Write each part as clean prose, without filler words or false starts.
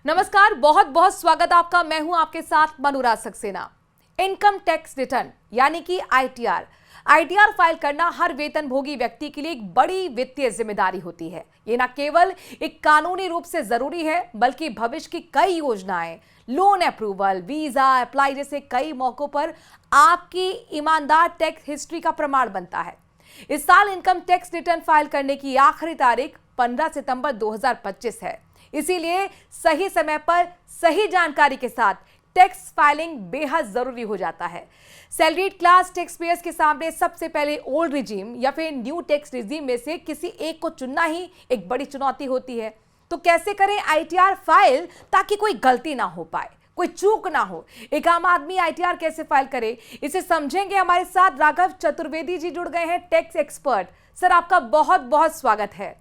नमस्कार, बहुत बहुत स्वागत आपका। मैं हूं आपके साथ अनुराग सक्सेना। इनकम टैक्स रिटर्न यानी कि आईटीआर फाइल करना हर वेतनभोगी व्यक्ति के लिए एक बड़ी वित्तीय जिम्मेदारी होती है। ये न केवल एक कानूनी रूप से जरूरी है, बल्कि भविष्य की कई योजनाएं, लोन अप्रूवल, वीजा अप्लाई जैसे कई मौकों पर आपकी ईमानदार टैक्स हिस्ट्री का प्रमाण बनता है। इस साल इनकम टैक्स रिटर्न फाइल करने की आखिरी तारीख 15 सितंबर 2025 है। इसीलिए सही समय पर सही जानकारी के साथ टैक्स फाइलिंग बेहद जरूरी हो जाता है। सैलरीड क्लास टैक्स पेयर्स के सामने सबसे पहले ओल्ड रिजीम या फिर न्यू टैक्स रिजीम में से किसी एक को चुनना ही एक बड़ी चुनौती होती है। तो कैसे करें आईटीआर फाइल ताकि कोई गलती ना हो पाए, कोई चूक ना हो। एक आम आदमी आईटीआर कैसे फाइल करे, इसे समझेंगे। हमारे साथ राघव चतुर्वेदी जी जुड़ गए हैं, टैक्स एक्सपर्ट। सर, आपका बहुत बहुत स्वागत है।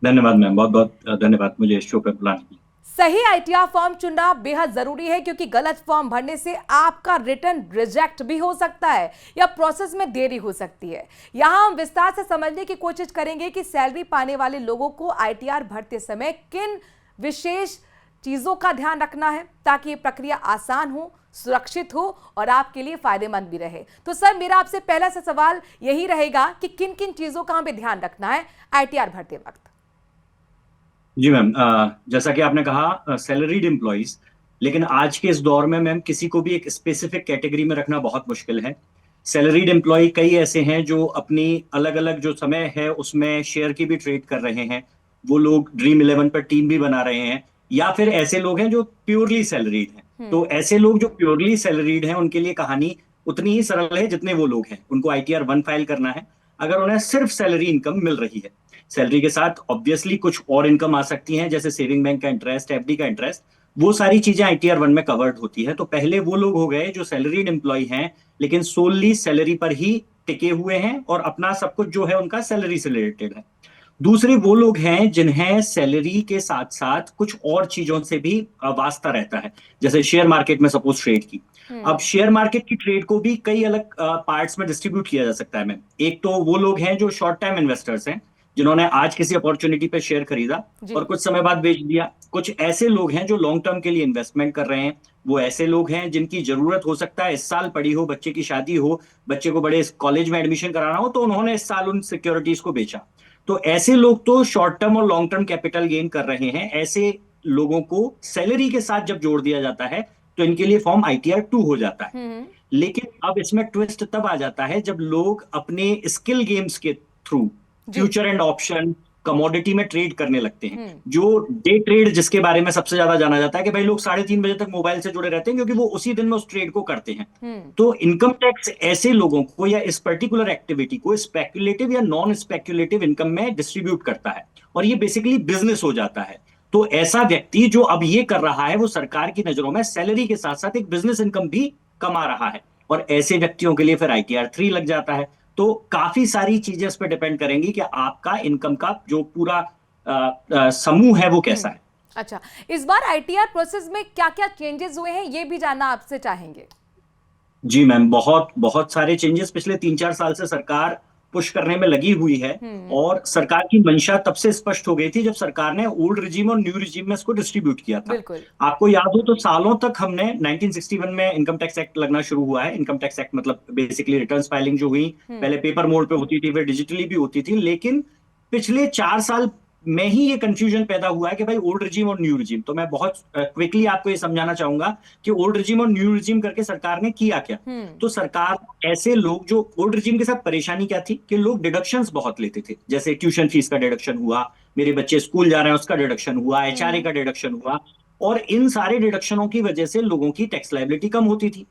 धन्यवाद मैम, बहुत बहुत धन्यवाद मुझे इस शो पर बुलाने के लिए। सही आईटीआर फॉर्म चुनना बेहद जरूरी है, क्योंकि गलत फॉर्म भरने से आपका रिटर्न रिजेक्ट भी हो सकता है या प्रोसेस में देरी हो सकती है। यहां हम विस्तार से समझने की कोशिश करेंगे कि सैलरी पाने वाले लोगों को आईटीआर भरते समय किन विशेष चीजों का ध्यान रखना है ताकि ये प्रक्रिया आसान हो, सुरक्षित हो और आपके लिए फायदेमंद भी रहे। तो सर, मेरा आपसे पहला सा सवाल यही रहेगा कि किन किन चीजों का हमें ध्यान रखना है आईटीआर भरते वक्त। जी मैम, जैसा कि आपने कहा सैलरीड एम्प्लॉइज, लेकिन आज के इस दौर में मैम किसी को भी एक स्पेसिफिक कैटेगरी में रखना बहुत मुश्किल है। सैलरीड एम्प्लॉय कई ऐसे हैं जो अपनी अलग अलग जो समय है उसमें शेयर की भी ट्रेड कर रहे हैं। वो लोग ड्रीम 11 पर टीम भी बना रहे हैं, या फिर ऐसे लोग हैं जो प्योरली सैलरीड हैं। तो ऐसे लोग जो प्योरली सैलरीड हैं उनके लिए कहानी उतनी ही सरल है जितने वो लोग हैं। उनको आईटीआर 1 फाइल करना है अगर उन्हें सिर्फ सैलरी इनकम मिल रही है। सैलरी के साथ ऑब्वियसली कुछ और इनकम आ सकती हैं, जैसे सेविंग बैंक का इंटरेस्ट, एफडी का इंटरेस्ट। वो सारी चीजें आईटीआर 1 में कवर्ड होती है। तो पहले वो लोग हो गए जो सैलरीड एम्प्लॉय हैं लेकिन सोलली सैलरी पर ही टिके हुए हैं और अपना सब कुछ जो है उनका सैलरी से रिलेटेड है। दूसरे वो लोग हैं जिन्हें सैलरी के साथ साथ कुछ और चीजों से भी वास्ता रहता है, जैसे शेयर मार्केट में सपोज ट्रेड की। अब शेयर मार्केट की ट्रेड को भी कई अलग पार्ट्स में डिस्ट्रीब्यूट किया जा सकता है। मैं एक तो वो लोग हैं जो शॉर्ट टाइम इन्वेस्टर्स हैं, जिन्होंने आज किसी अपॉर्चुनिटी पे शेयर खरीदा और कुछ समय बाद बेच दिया। कुछ ऐसे लोग हैं जो लॉन्ग टर्म के लिए इन्वेस्टमेंट कर रहे हैं। वो ऐसे लोग हैं जिनकी जरूरत हो सकता है इस साल पड़ी हो, बच्चे की शादी हो, बच्चे को बड़े कॉलेज में एडमिशन कराना हो, तो उन्होंने इस साल उन सिक्योरिटीज को बेचा। तो ऐसे लोग तो शॉर्ट टर्म और लॉन्ग टर्म कैपिटल गेन कर रहे हैं। ऐसे लोगों को सैलरी के साथ जब जोड़ दिया जाता है तो इनके लिए फॉर्म आईटीआर 2 हो जाता है। लेकिन अब इसमें ट्विस्ट तब आ जाता है जब लोग अपने स्किल गेम्स के through future and option commodity में ट्रेड करने लगते हैं। जो डे ट्रेड जिसके बारे में सबसे ज्यादा जाना जाता है कि भाई लोग 3:30 बजे तक मोबाइल से जुड़े रहते हैं क्योंकि वो उसी दिन में उस ट्रेड को करते हैं। तो इनकम टैक्स ऐसे लोगों को या इस पर्टिकुलर एक्टिविटी को स्पेक्युलेटिव या नॉन स्पेक्युलेटिव इनकम में डिस्ट्रीब्यूट करता है और ये बेसिकली बिजनेस हो जाता है। तो ऐसा व्यक्ति जो अब ये कर रहा है वो सरकार की नजरों में सैलरी के साथ साथ एक बिजनेस इनकम भी कमा रहा है, और ऐसे व्यक्तियों के लिए फिर आईटीआर 3 लग जाता है। तो काफी सारी चीजें इस पर डिपेंड करेंगी कि आपका इनकम का जो पूरा समूह है वो कैसा है। अच्छा, इस बार आईटीआर प्रोसेस में क्या क्या चेंजेस हुए हैं ये भी जानना आपसे चाहेंगे। जी मैम, बहुत बहुत सारे चेंजेस पिछले 3-4 साल से सरकार पुश करने में लगी हुई है। और सरकार की मंशा तब से स्पष्ट हो गई थी जब सरकार ने ओल्ड रिजीम और न्यू रिजीम में इसको डिस्ट्रीब्यूट किया था। आपको याद हो तो सालों तक हमने 1961 में इनकम टैक्स एक्ट लगना शुरू हुआ है। इनकम टैक्स एक्ट मतलब बेसिकली रिटर्न्स फाइलिंग जो हुई, पहले पेपर मोड पे होती थी, फिर डिजिटली भी होती थी। लेकिन पिछले 4 साल में ही ये कंफ्यूजन पैदा हुआ है कि भाई ओल्ड रिजीम और न्यू रिजीम। तो मैं बहुत क्विकली आपको ये समझाना चाहूंगा कि ओल्ड रिजीम और न्यू रिजीम करके सरकार ने किया क्या। तो सरकार ऐसे लोग जो ओल्ड रिजीम के साथ परेशानी क्या थी कि लोग डिडक्शंस बहुत लेते थे, जैसे ट्यूशन फीस का डिडक्शन हुआ, मेरे बच्चे स्कूल जा रहे हैं उसका डिडक्शन हुआ, एचआरए का डिडक्शन हुआ, और इन सारे डिडक्शनों की वजह से लोगों की टैक्स लायबिलिटी कम होती थी।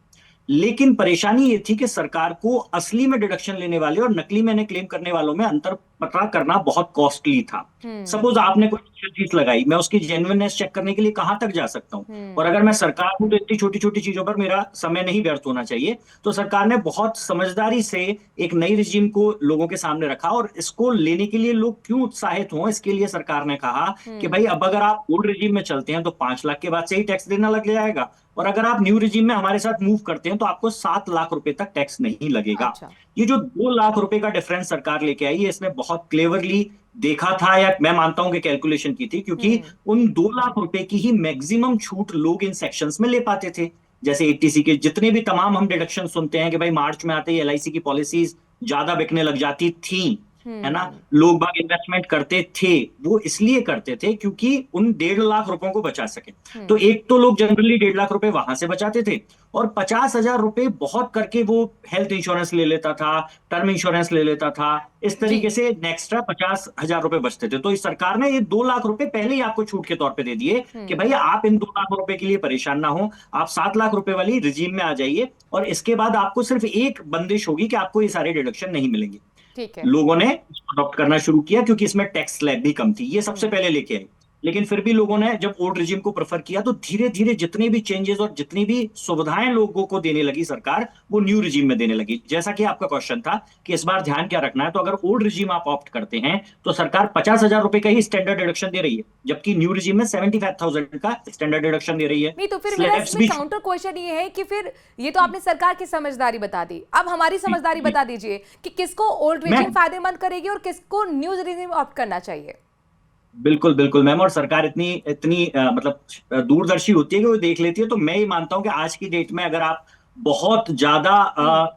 लेकिन परेशानी ये थी कि सरकार को असली में डिडक्शन लेने वाले और नकली में क्लेम करने वालों में अंतर पता करना बहुत कॉस्टली था। सपोज आपने कोई फीस लगाई, मैं उसकी जेन्युइननेस चेक करने के लिए कहां तक जा सकता हूं, और अगर मैं सरकार हूं तो इतनी छोटी छोटी चीजों पर मेरा समय नहीं व्यर्थ होना चाहिए। तो सरकार ने बहुत समझदारी से एक नई रिजीम को लोगों के सामने रखा, और इसको लेने के लिए लोग क्यों उत्साहित हों इसके लिए सरकार ने कहा कि भाई अब अगर आप ओल्ड रिजीम में चलते हैं तो 5 लाख के बाद से ही टैक्स देना लग जाएगा, और अगर आप न्यू रिजीम में हमारे साथ मूव करते हैं तो आपको 7 लाख रुपए तक टैक्स नहीं लगेगा। ये जो 2 लाख रुपए का डिफरेंस सरकार लेके आई है, इसने बहुत क्लेवरली देखा था, या मैं मानता हूं कि कैलकुलेशन की थी, क्योंकि उन 2 लाख रुपए की ही मैक्सिमम छूट लोग इन सेक्शंस में ले पाते थे। जैसे एटीसी के जितने भी तमाम हम डिडक्शन सुनते हैं कि भाई मार्च में आते ही एलआईसी की पॉलिसीज ज्यादा बिकने लग जाती थी, है ना, लोग बाग इन्वेस्टमेंट करते थे, वो इसलिए करते थे क्योंकि उन 1.5 लाख रुपयों को बचा सके। तो एक तो लोग जनरली 1.5 लाख रुपए वहां से बचाते थे, और 50,000 रुपए बहुत करके वो हेल्थ इंश्योरेंस ले लेता था, टर्म इंश्योरेंस ले लेता था, इस जी। तरीके से एक्स्ट्रा 50,000 रुपए बचते थे। तो इस सरकार ने ये 2 लाख रुपए पहले ही आपको छूट के तौर पे दे दिए कि भाई आप इन 2 लाख रुपए के लिए परेशान ना हो, आप 7 लाख रुपए वाली रिजीम में आ जाइए, और इसके बाद आपको सिर्फ एक बंदिश होगी कि आपको ये सारे डिडक्शन नहीं मिलेंगे। ठीक है। लोगों ने इसको अडॉप्ट करना शुरू किया क्योंकि इसमें टैक्स स्लैब भी कम थी, ये सबसे पहले लेके आए। लेकिन फिर भी लोगों ने जब ओल्ड रिजीम को प्रेफर किया, तो धीरे धीरे जितने भी चेंजेस और जितनी भी सुविधाएं लोगों को देने लगी सरकार, वो न्यू रिजीम में देने लगी। जैसा कि आपका क्वेश्चन था कि इस बार ध्यान क्या रखना है, तो अगर ओल्ड रिजीम आप ऑप्ट करते हैं तो सरकार 50,000 रुपए का ही स्टैंडर्ड डिडक्शन दे रही है, जबकि न्यू रिजीम में 75,000 का स्टैंडर्ड डिडक्शन दे रही है। नहीं, तो फिर मेरा स्लैब्स इसमें भी काउंटर क्वेश्चन ये है कि फिर ये तो आपने सरकार की समझदारी बता दी, अब हमारी समझदारी बता दीजिए कि किसको ओल्ड रिजीम फायदेमंद करेगी और किसको न्यू रिजीम ऑप्ट करना चाहिए। बिल्कुल बिल्कुल मैम, और सरकार इतनी इतनी मतलब दूरदर्शी होती है कि वो देख लेती है। तो मैं ही मानता हूं कि आज की डेट में अगर आप बहुत ज्यादा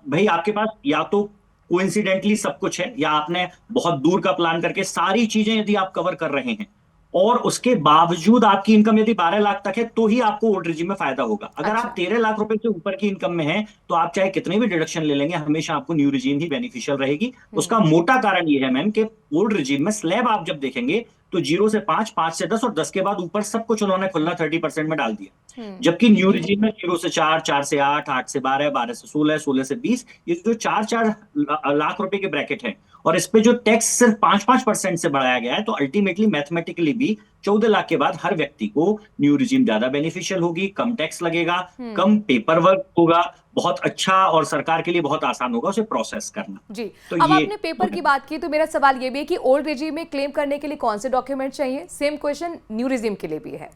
भाई आपके पास या तो कोइंसिडेंटली सब कुछ है, या आपने बहुत दूर का प्लान करके सारी चीजें यदि आप कवर कर रहे हैं, और उसके बावजूद आपकी इनकम यदि 12 लाख तक है, तो ही आपको ओल्ड रिजीम में फायदा होगा। अगर अच्छा। आप 13 लाख रुपए से ऊपर की इनकम में हैं, तो आप चाहे कितने भी डिडक्शन ले लेंगे, हमेशा आपको न्यू रिजीम ही बेनिफिशियल रहेगी। उसका मोटा कारण ये है मैम कि ओल्ड रिजीम में स्लैब आप जब देखेंगे तो 0 से 5, 5 से 10 और 10 के बाद ऊपर सब कुछ उन्होंने खुला 30% में डाल दिया। जबकि न्यू रिजीम में 0 से 4, 4 से 8, 8 से 12, 12 से 16, 16 से 20, ये जो 4 लाख रुपए के ब्रैकेट है, और इस पे जो टैक्स सिर्फ 5% से बढ़ाया गया है, तो अल्टीमेटली मैथमेटिकली भी 14 लाख के बाद हर व्यक्ति को न्यू रिजीम ज्यादा बेनिफिशियल होगी, कम टैक्स लगेगा, कम पेपर वर्क होगा, बहुत अच्छा, और सरकार के लिए बहुत आसान होगा उसे प्रोसेस करना। जी। तो अब ये आपने पेपर की बात की, तो मेरा सवाल ये भी है कि ओल्ड रिजीम में क्लेम करने के लिए कौन से डॉक्यूमेंट चाहिए? सेम क्वेश्चन न्यू रिजीम के लिए भी है।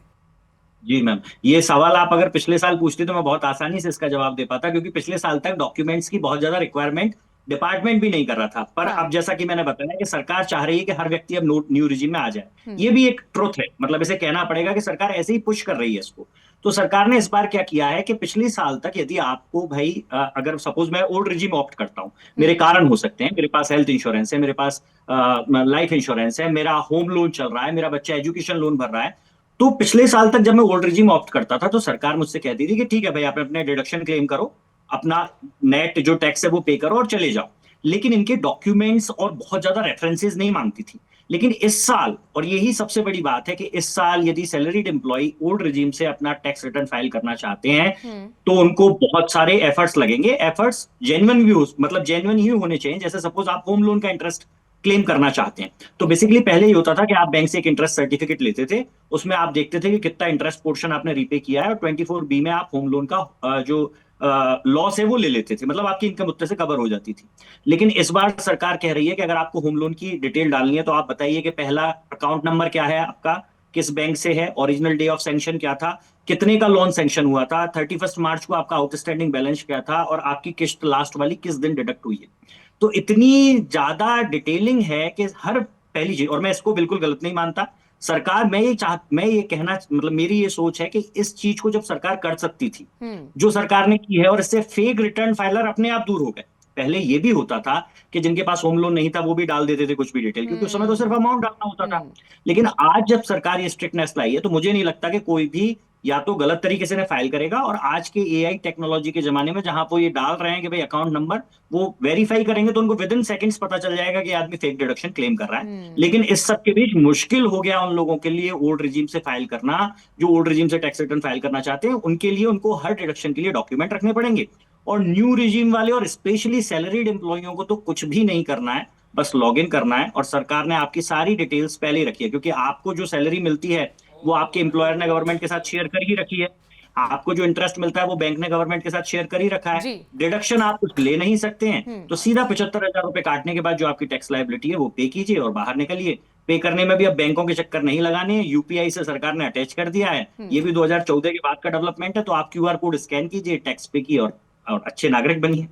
जी मैम, ये सवाल आप अगर पिछले साल पूछते तो मैं बहुत आसानी से इसका जवाब दे पाता, क्योंकि पिछले साल तक डॉक्यूमेंट्स की बहुत ज्यादा रिक्वायरमेंट डिपार्टमेंट भी नहीं कर रहा था। पर हाँ। अब जैसा कि मैंने बताया कि सरकार चाह रही है कि हर व्यक्ति अब न्यू रिजीम में आ जाए, ये भी एक ट्रुथ है, मतलब इसे कहना पड़ेगा कि सरकार ऐसे ही पुश कर रही है इसको। तो सरकार ने इस बार क्या किया है कि पिछले साल तक यदि आपको भाई अगर सपोज मैं ओल्ड रिजीम ऑप्ट करता हूं, मेरे कारण हो सकते हैं, मेरे पास हेल्थ इंश्योरेंस है, मेरे पास लाइफ इंश्योरेंस है, मेरा होम लोन चल रहा है, मेरा बच्चा एजुकेशन लोन भर रहा है, तो पिछले साल तक जब मैं ओल्ड रिजीम ऑप्ट करता था, तो सरकार मुझसे कहती थी कि ठीक है भाई, आप अपने डिडक्शन क्लेम करो, अपना नेट जो टैक्स है वो पे करो और चले जाओ। लेकिन इनके डॉक्यूमेंट्स और बहुत ज्यादा रेफरेंसेस नहीं मांगती थी। लेकिन इस साल, और यही सबसे बड़ी बात है कि इस साल यदि सैलरीड एम्प्लॉय ओल्ड रिजीम से अपना टैक्स रिटर्न फाइल करना चाहते हैं, तो उनको बहुत सारे एफर्ट्स लगेंगे। एफर्ट्स जेन्युइन भी मतलब जेन्युइन ही होने चाहिए। जैसे सपोज आप होम लोन का इंटरेस्ट क्लेम करना चाहते हैं, तो बेसिकली पहले ही होता था कि आप बैंक से एक इंटरेस्ट सर्टिफिकेट लेते थे, उसमें आप देखते थे कि कितना इंटरेस्ट पोर्शन आपने रीपे किया है, और 24B में आप होम लोन का जो लॉस है वो ले लेते थे, मतलब आपकी इनकम उतने से कवर हो जाती थी। लेकिन इस बार सरकार कह रही है कि अगर आपको होम लोन की डिटेल डालनी है, तो आप बताइए कि पहला अकाउंट नंबर क्या है आपका, किस बैंक से है, ओरिजिनल डे ऑफ सैंक्शन क्या था, कितने का लोन सैंक्शन हुआ था, 31 मार्च को आपका आउटस्टैंडिंग बैलेंस क्या था, और आपकी किस्त लास्ट वाली किस दिन डिडक्ट हुई है। तो इतनी ज्यादा डिटेलिंग है कि हर पहली चीज, और मैं इसको बिल्कुल गलत नहीं मानता, सरकार, मैं ये कहना, मतलब मेरी ये सोच है कि इस चीज को जब सरकार कर सकती थी, जो सरकार ने की है, और इससे फेक रिटर्न फाइलर अपने आप दूर हो गए। पहले ये भी होता था कि जिनके पास होम लोन नहीं था वो भी डाल देते थे कुछ भी डिटेल, क्योंकि उस समय तो सिर्फ अमाउंट डालना होता था। लेकिन आज जब सरकार ये स्ट्रिक्टनेस लाई है, तो मुझे नहीं लगता कि कोई भी या तो गलत तरीके से फाइल करेगा, और आज के एआई टेक्नोलॉजी के जमाने में जहां वो ये डाल रहे हैं कि भाई अकाउंट नंबर, वो वेरीफाई करेंगे तो उनको विद इन सेकंड्स पता चल जाएगा कि आदमी फेक डिडक्शन क्लेम कर रहा है। लेकिन इस सब के बीच मुश्किल हो गया उन लोगों के लिए ओल्ड रिजीम से फाइल करना, जो ओल्ड रिजीम से टैक्स रिटर्न फाइल करना चाहते हैं, उनके लिए उनको हर डिडक्शन के लिए डॉक्यूमेंट रखने पड़ेंगे। और न्यू रिजीम वाले और स्पेशली सैलरीड एम्प्लॉइयों को तो कुछ भी नहीं करना है, बस लॉग इन करना है, और सरकार ने आपकी सारी डिटेल्स पहले ही रखी है, क्योंकि आपको जो सैलरी मिलती है वो आपके एम्प्लॉयर ने गवर्नमेंट के साथ शेयर कर ही रखी है, आपको जो इंटरेस्ट मिलता है वो बैंक ने गवर्नमेंट के साथ शेयर कर ही रखा है, डिडक्शन आप कुछ ले नहीं सकते हैं, तो सीधा 75,000 रुपए काटने के बाद जो आपकी टैक्स लायबिलिटी है वो पे कीजिए और बाहर निकलिए। पे करने में भी अब बैंकों के चक्कर नहीं लगाने हैं, यूपीआई से सरकार ने अटैच कर दिया है, ये भी 2014 के बाद का डेवलपमेंट है। तो आप क्यूआर कोड स्कैन कीजिए, टैक्स पे की, और अच्छे नागरिक बनिए।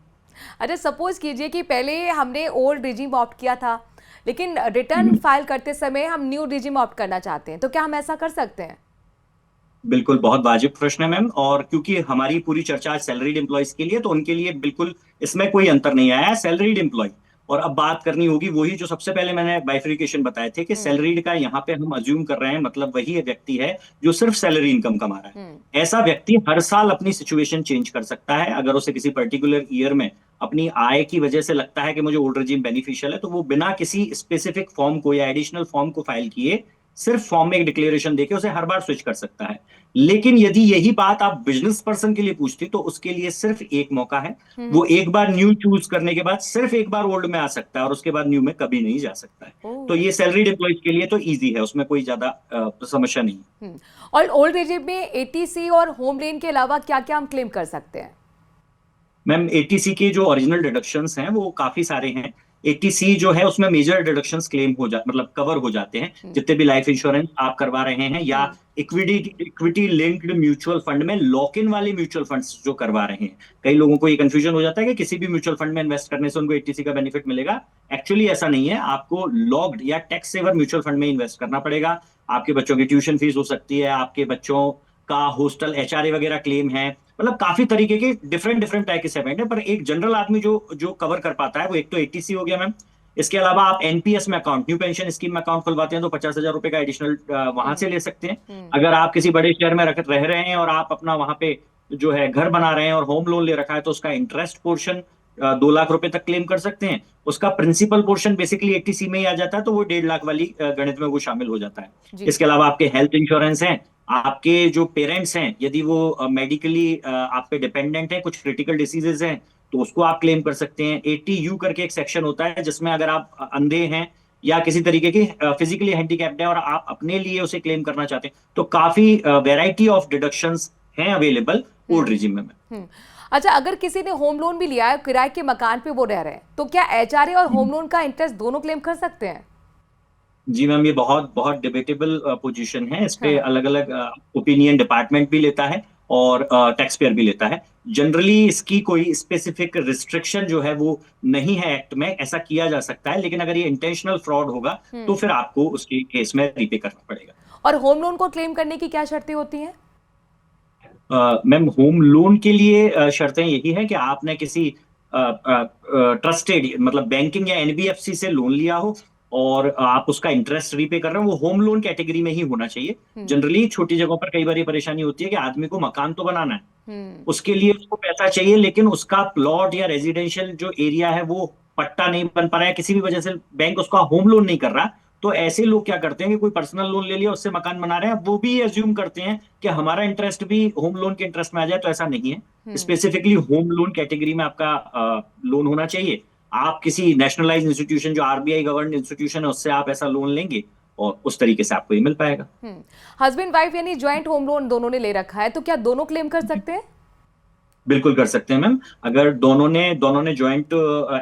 अच्छा, सपोज कीजिए कि पहले हमने ओल्ड रिजीम ऑप्ट किया था, लेकिन रिटर्न फाइल करते समय हम न्यू रिजिम ऑप्ट करना चाहते हैं, तो क्या हम ऐसा कर सकते हैं? बिल्कुल, बहुत वाजिब प्रश्न है मैम। और क्योंकि हमारी पूरी चर्चा आज सैलरीड एम्प्लॉयज के लिए, तो उनके लिए बिल्कुल इसमें कोई अंतर नहीं आया है। सैलरीड एम्प्लॉय, और अब बात करनी होगी वही जो सबसे पहले मैंने बाइफरिकेशन बताए थे कि सैलरीड का यहाँ पे हम अज्यूम कर रहे हैं, मतलब वही व्यक्ति है जो सिर्फ सैलरी इनकम कमा रहा है। ऐसा व्यक्ति हर साल अपनी सिचुएशन चेंज कर सकता है। अगर उसे किसी पर्टिकुलर ईयर में अपनी आय की वजह से लगता है कि मुझे ओल्ड रेजिम बेनिफिशियल है, तो वो बिना किसी स्पेसिफिक फॉर्म को या एडिशनल फॉर्म को फाइल किए सिर्फ फॉर्म में एक डिक्लेरेशन देके उसे हर बार स्विच कर सकता है। लेकिन यदि यही बात आप बिजनेस पर्सन के लिए पूछती, तो उसके लिए सिर्फ एक मौका है। वो एक बार न्यू चूज करने के बाद सिर्फ एक बार ओल्ड में आ सकता है और उसके बाद न्यू में कभी नहीं जा सकता है। तो ये सैलरीड एम्प्लॉयज के लिए तो इजी है, उसमें कोई ज्यादा समस्या नहीं है। और ओल्ड रेजिम में एटीसी और होम लोन के अलावा क्या क्या हम क्लेम कर सकते हैं? मैम, एटीसी के जो ओरिजिनल डिडक्शंस हैं वो काफी सारे हैं। एटीसी जो है उसमें मेजर डिडक्शंस क्लेम मतलब कवर हो जाते हैं। जितने भी लाइफ इंश्योरेंस आप करवा रहे हैं या इक्विटी लिंक्ड म्यूचुअल फंड में लॉक इन वाले म्यूचुअल फंड्स जो करवा रहे हैं। कई लोगों को ये कंफ्यूजन हो जाता है कि किसी भी म्यूचुअल फंड में इन्वेस्ट करने से उनको एटीसी का बेनिफिट मिलेगा। एक्चुअली ऐसा नहीं है। आपको लॉक्ड या टैक्स सेवर म्यूचुअल फंड में इन्वेस्ट करना पड़ेगा। आपके बच्चों की ट्यूशन फीस हो सकती है, आपके बच्चों का हॉस्टल एचआरए वगैरह क्लेम है, मतलब काफी तरीके के डिफरेंट डिफरेंट टाइप के सेगमेंट है। पर एक जनरल आदमी जो जो कवर कर पाता है वो एक तो एटीसी हो गया मैम। इसके अलावा आप एनपीएस में अकाउंट, न्यू पेंशन स्कीम में अकाउंट खुलवाते हैं तो 50,000 रुपए का एडिशनल वहां से ले सकते हैं। अगर आप किसी बड़े शहर में रह रहे हैं और आप अपना वहां पे जो है घर बना रहे हैं और होम लोन ले रखा है, तो उसका इंटरेस्ट पोर्शन 2 लाख रुपए तक क्लेम कर सकते हैं। उसका प्रिंसिपल पोर्शन बेसिकली एटीसी में ही आ जाता है, तो वो 1.5 लाख वाली गणित में वो शामिल हो जाता है। इसके अलावा आपके हेल्थ इंश्योरेंस हैं, आपके जो पेरेंट्स हैं यदि वो मेडिकली आप पे डिपेंडेंट है, कुछ क्रिटिकल डिसीजेज हैं, तो उसको आप क्लेम कर सकते हैं। 80U करके एक सेक्शन होता है जिसमें अगर आप अंधे हैं या किसी तरीके की फिजिकली हैंडीकैप्ड है और आप अपने लिए उसे क्लेम करना चाहते हैं, तो काफी वेराइटी ऑफ डिडक्शंस हैं अवेलेबल ओल्ड रेजिम में। अच्छा, अगर किसी ने होम लोन भी लिया है, किराए के मकान पे वो रह रहे हैं, तो क्या एचआरए और होम लोन का इंटरेस्ट दोनों क्लेम कर सकते हैं? जी मैम, ये बहुत बहुत डिबेटेबल पोजीशन है। इस पे हाँ। अलग अलग ओपिनियन डिपार्टमेंट भी लेता है और टैक्स पेयर भी लेता है। जनरली इसकी कोई स्पेसिफिक रिस्ट्रिक्शन जो है वो नहीं है एक्ट में, ऐसा किया जा सकता है। लेकिन अगर ये इंटेंशनल फ्रॉड होगा तो फिर आपको उसके केस में रीपे करना पड़ेगा। और होम लोन को क्लेम करने की क्या शर्तें होती हैं? मैम, होम लोन के लिए शर्तें यही है कि आपने किसी ट्रस्टेड मतलब बैंकिंग या एनबीएफसी से लोन लिया हो और आप उसका इंटरेस्ट रीपे कर रहे हो, वो होम लोन कैटेगरी में ही होना चाहिए। जनरली छोटी जगहों पर कई बार ये परेशानी होती है कि आदमी को मकान तो बनाना है, उसके लिए उसको पैसा चाहिए, लेकिन उसका प्लॉट या रेजिडेंशियल जो एरिया है वो पट्टा नहीं बन पा रहा है, किसी भी वजह से बैंक उसका होम लोन नहीं कर रहा। तो ऐसे लोग क्या करते हैं कि कोई पर्सनल लोन ले लिया, उससे मकान बना रहे हैं, वो भी एज्यूम करते हैं कि हमारा इंटरेस्ट भी होम लोन के इंटरेस्ट में आ जाए। तो ऐसा नहीं है। स्पेसिफिकली होम लोन कैटेगरी में आपका लोन होना चाहिए। आप किसी नेशनलाइज इंस्टीट्यूशन जो आरबीआई गवर्नड इंस्टीट्यूशन है उससे आप ऐसा लोन लेंगे और उस तरीके से आपको ये मिल पाएगा। हस्बैंड वाइफ यानी ज्वाइंट होम लोन दोनों ने ले रखा है, तो क्या दोनों क्लेम कर सकते हैं? बिल्कुल कर सकते हैं मैम। अगर दोनों ने ज्वाइंट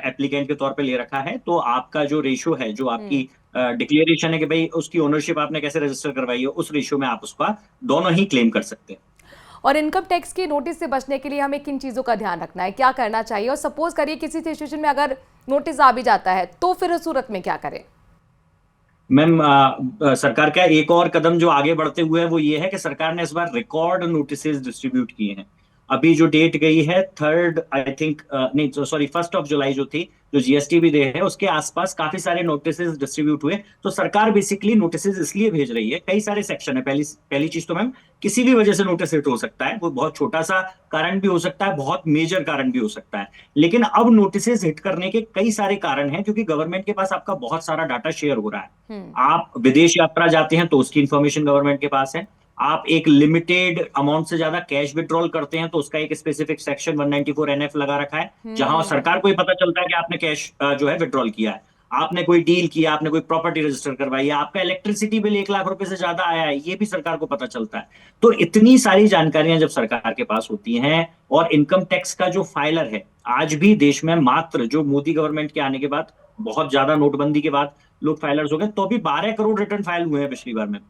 एप्लीकेंट के तौर पे ले रखा है, तो आपका जो रेशियो है, जो आपकी डिक्लेरेशन है कि भाई उसकी ओनरशिप आपने कैसे रजिस्टर करवाई है, उस रेशियो में आप उसका दोनों ही क्लेम कर सकते हैं। और इनकम टैक्स की नोटिस से बचने के लिए हमें किन चीजों का ध्यान रखना है, क्या करना चाहिए? और सपोज करिए किसी सिचुएशन में अगर नोटिस आ भी जाता है, तो फिर उस सूरत में क्या करें? मैम, सरकार का एक और कदम जो आगे बढ़ते हुए है वो ये है कि सरकार ने इस बार रिकॉर्ड नोटिसेज डिस्ट्रीब्यूट किए हैं। अभी जो डेट गई है 3rd आई थिंक नहीं सॉरी 1st जुलाई जो थी, जो जीएसटी भी डे है, उसके आसपास काफी सारे नोटिसेज डिस्ट्रीब्यूट हुए। तो सरकार बेसिकली नोटिसेज इसलिए भेज रही है, कई सारे सेक्शन है। पहली चीज तो मैम, किसी भी वजह से नोटिस हिट हो सकता है। वो बहुत छोटा सा कारण भी हो सकता है, बहुत मेजर कारण भी हो सकता है। लेकिन अब नोटिसेज हिट करने के कई सारे कारण हैं, क्योंकि गवर्नमेंट के पास आपका बहुत सारा डाटा शेयर हो रहा है। आप विदेश यात्रा जाते हैं तो उसकी इंफॉर्मेशन गवर्नमेंट के पास है। आप एक लिमिटेड अमाउंट से ज्यादा कैश विड्रॉल करते हैं तो उसका एक स्पेसिफिक सेक्शन 194 NF लगा रखा है, जहां सरकार को ही पता चलता है कि आपने कैश जो है विड्रॉल किया है। आपने कोई डील किया, आपने कोई प्रॉपर्टी रजिस्टर करवाई है, आपका इलेक्ट्रिसिटी बिल 1 लाख रुपए से ज्यादा आया है, ये भी सरकार को पता चलता है। तो इतनी सारी जानकारियां जब सरकार के पास होती हैं, और इनकम टैक्स का जो फाइलर है आज भी देश में, मात्र जो मोदी गवर्नमेंट के आने के बाद, बहुत ज्यादा नोटबंदी के बाद लोग फाइलर्स हो गए, तो अभी 12 करोड़ रिटर्न फाइल हुए हैं पिछली बार में,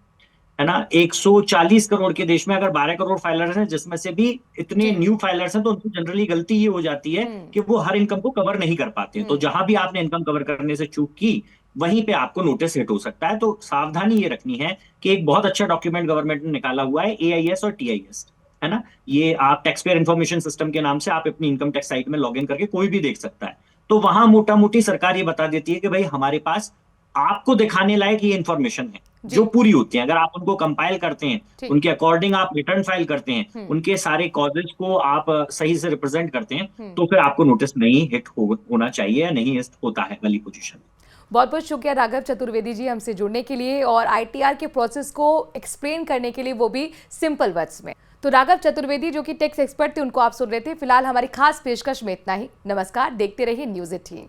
है ना। 140 करोड़ के देश में अगर 12 करोड़ फाइलर्स हैं, जिसमें से भी इतने न्यू फाइलर्स हैं, तो उनकी जनरली गलती ये हो जाती है कि वो हर इनकम को कवर नहीं कर पाते हैं। तो जहां भी आपने इनकम कवर करने से चूक की, वहीं पे आपको नोटिस हिट हो सकता है। तो सावधानी ये रखनी है कि एक बहुत अच्छा डॉक्यूमेंट गवर्नमेंट ने निकाला हुआ है, AIS और TIS, है ना? ये आप टैक्स पेयर इन्फॉर्मेशन सिस्टम के नाम से आप अपनी इनकम टैक्स साइट में लॉग इन करके कोई भी देख सकता है। तो वहां मोटा मोटी सरकार ये बता देती है कि भाई हमारे पास आपको दिखाने लायक ये इन्फॉर्मेशन है, जी। जो पूरी होती है। अगर आप उनको कंपाइल करते हैं, ठीक। उनके अकॉर्डिंग आप रिटर्न फाइल करते हैं, उनके सारे कॉजेज को आप सही से रिप्रेजेंट करते हैं, तो फिर आपको नोटिस नहीं हिट होना चाहिए या नहीं हिट होता है वाली पोजीशन। बहुत बहुत शुक्रिया राघव चतुर्वेदी जी हमसे जुड़ने के लिए और ITR के प्रोसेस को एक्सप्लेन करने के लिए, वो भी सिंपल वर्ड्स में। तो राघव चतुर्वेदी जो कि टैक्स एक्सपर्ट थे, उनको आप सुन रहे थे। फिलहाल हमारी खास पेशकश में इतना ही। नमस्कार, देखते रहिए News 18।